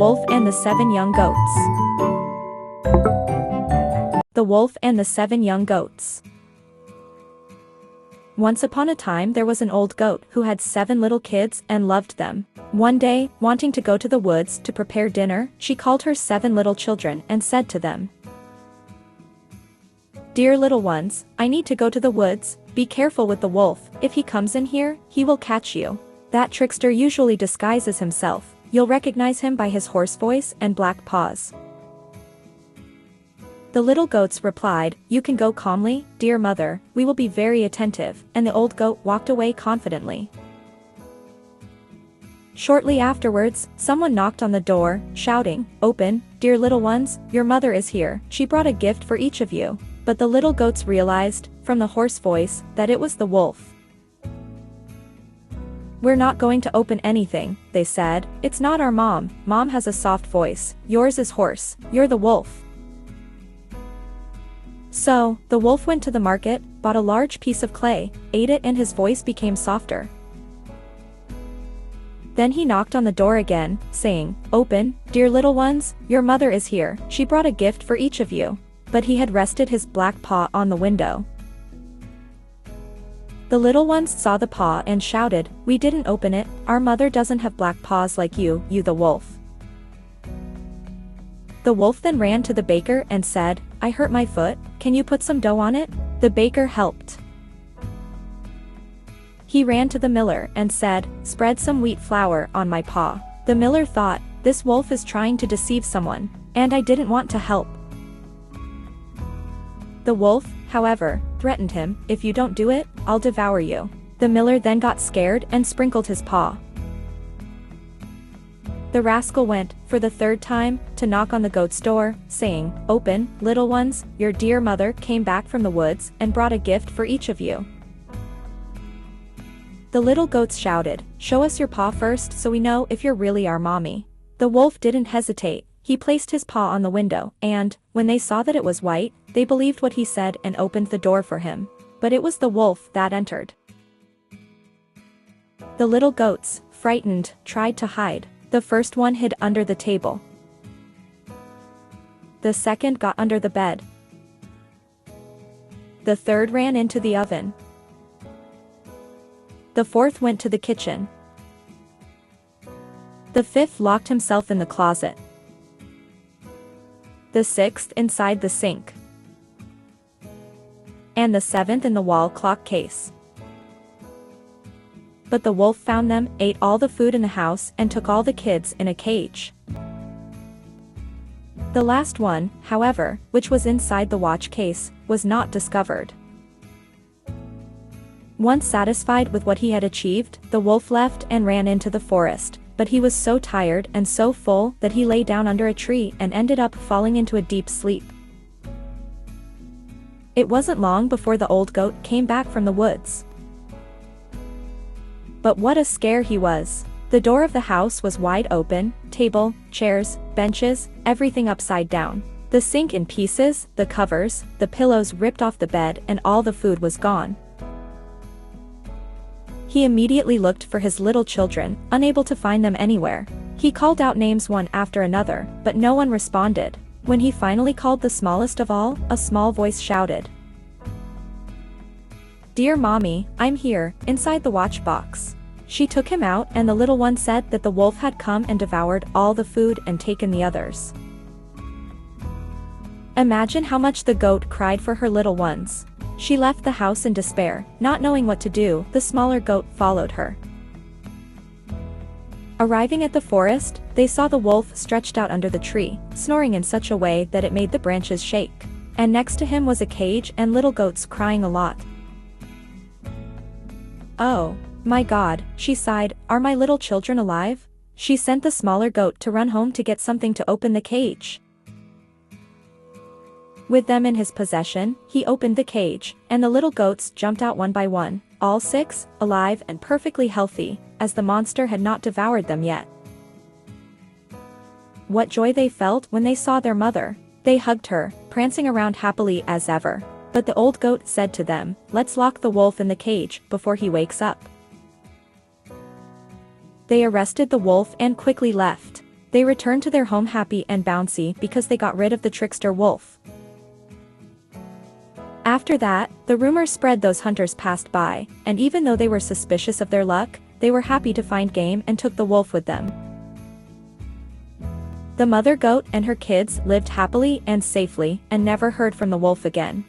Wolf and the Seven Young Goats. The Wolf and the Seven Young Goats. Once upon a time there was an old goat who had 7 little kids and loved them. One day, wanting to go to the woods to prepare dinner, she called her 7 little children and said to them, "Dear little ones, I need to go to the woods. Be careful with the wolf. If he comes in here, he will catch you. That trickster usually disguises himself. You'll recognize him by his hoarse voice and black paws." The little goats replied, "You can go calmly, dear mother, we will be very attentive," and the old goat walked away confidently. Shortly afterwards, someone knocked on the door, shouting, "Open, dear little ones, your mother is here, she brought a gift for each of you." But the little goats realized, from the hoarse voice, that it was the wolf. "We're not going to open anything," they said. "It's not our mom. Mom has a soft voice, yours is hoarse, you're the wolf." So, the wolf went to the market, bought a large piece of clay, ate it, and his voice became softer. Then he knocked on the door again, saying, "Open, dear little ones, your mother is here, she brought a gift for each of you." But he had rested his black paw on the window. The little ones saw the paw and shouted, "We didn't open it, our mother doesn't have black paws like you the wolf." The wolf then ran to the baker and said, "I hurt my foot, can you put some dough on it?" The baker helped. He ran to the miller and said, "Spread some wheat flour on my paw." The miller thought, "This wolf is trying to deceive someone, and I didn't want to help." The wolf, however, threatened him, "If you don't do it, I'll devour you." The miller then got scared and sprinkled his paw. The rascal went, for the 3rd time, to knock on the goat's door, saying, "Open, little ones, your dear mother came back from the woods and brought a gift for each of you." The little goats shouted, "Show us your paw first so we know if you're really our mommy." The wolf didn't hesitate. He placed his paw on the window, and, when they saw that it was white, they believed what he said and opened the door for him. But it was the wolf that entered. The little goats, frightened, tried to hide. The first one hid under the table. The second got under the bed. The third ran into the oven. The fourth went to the kitchen. The fifth locked himself in the closet. The 6th inside the sink. And the 7th in the wall clock case. But the wolf found them, ate all the food in the house, and took all the kids in a cage. The last one, however, which was inside the watch case, was not discovered. Once satisfied with what he had achieved, the wolf left and ran into the forest. But he was so tired and so full that he lay down under a tree and ended up falling into a deep sleep. It wasn't long before the old goat came back from the woods. But what a scare he was! The door of the house was wide open, table, chairs, benches, everything upside down. The sink in pieces, the covers, the pillows ripped off the bed, and all the food was gone. He immediately looked for his little children, unable to find them anywhere. He called out names one after another, but no one responded. When he finally called the smallest of all, a small voice shouted, "Dear mommy, I'm here, inside the watch box." She took him out, and the little one said that the wolf had come and devoured all the food and taken the others. Imagine how much the goat cried for her little ones. She left the house in despair, not knowing what to do. The smaller goat followed her. Arriving at the forest, they saw the wolf stretched out under the tree, snoring in such a way that it made the branches shake. And next to him was a cage and little goats crying a lot. "Oh, my God," she sighed, "are my little children alive?" She sent the smaller goat to run home to get something to open the cage. With them in his possession, he opened the cage, and the little goats jumped out one by one, all 6, alive and perfectly healthy, as the monster had not devoured them yet. What joy they felt when they saw their mother. They hugged her, prancing around happily as ever. But the old goat said to them, "Let's lock the wolf in the cage before he wakes up." They arrested the wolf and quickly left. They returned to their home happy and bouncy because they got rid of the trickster wolf. After that, the rumors spread those hunters passed by, and even though they were suspicious of their luck, they were happy to find game and took the wolf with them. The mother goat and her kids lived happily and safely and never heard from the wolf again.